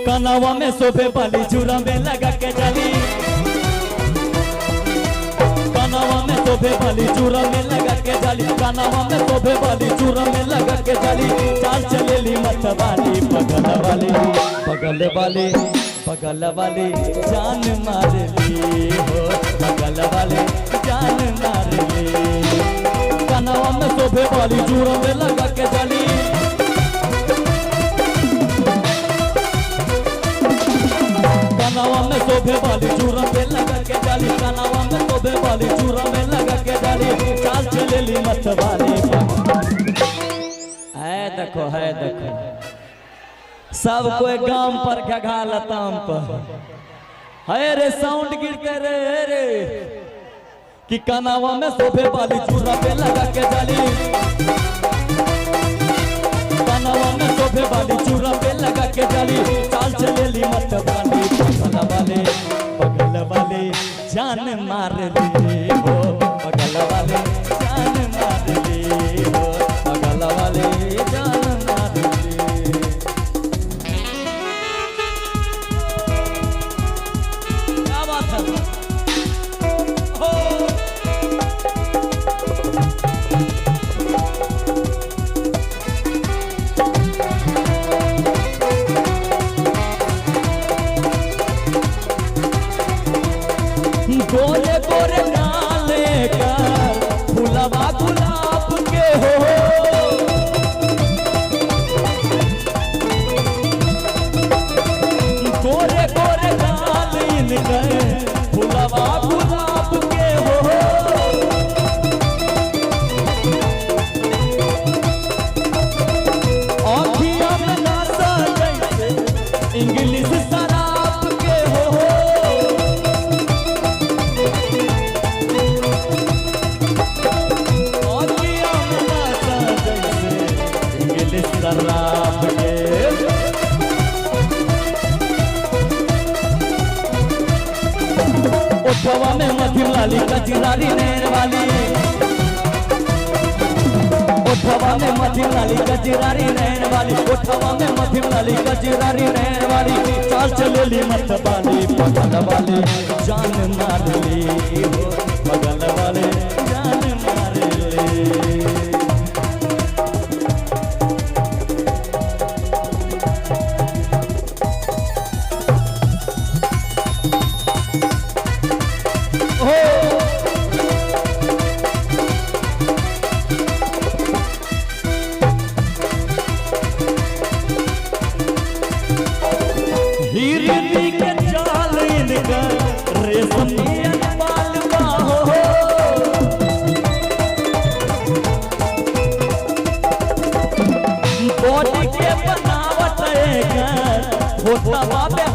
कनावा में शोभे वाली चूरा में लगा के जाली, कनावा में शोभे वाली चूरा में लगा के जाली, कनावा में शोभे वाली चूरा में लगा के जाली। चाल चलेली मत वाली बगल वाली, बगल वाली, बगल वाली जान मारली हो, बगल वाली जान मारली। कनावा में शोभे वाली चूरा में लगा के जाली, कनावा में शोभे वाली चूरा में लगा के जाली, कनावा में शोभे वाली चूरा में लगा के जाली। चाल चलेली मत वाली है, देखो है देखो सब कोई गाम पर घघा लताम पर है रे, साउंड गिरते रे कि कनावा में शोभे वाली चूरा पे लगा के जाली, कनावा में शोभे वाली चूरा पे लगा के जाली। चाल चलेली मत वाली बगल वाले, बगल वाले जान मारली हो, बगल वाले जान मारली हो, बगल वाले जान मारली। क्या बात है हो? गोरे गोरे डाले कर फुलवा गुलाब के हो, गोरे गोरे डाल इनकर फुलवा गुलाब के हो। आँखिया में नाचा जैसे इंग्लिश शराब के हो, शराब के। उठवा में मध्यम लाली कजरारी नैन वाली, उठवा में मध्यम लाली कजरारी नैन वाली, उठवा में मध्यम लाली कजरारी नैन वाली। चाल चलेली मत वाली बगल वाले जान मारली हो, बगल वाले जान मारली। हिरनी के चाल इनका रेशमियन बाल बाहो, बॉडी के बनावट होता बाबे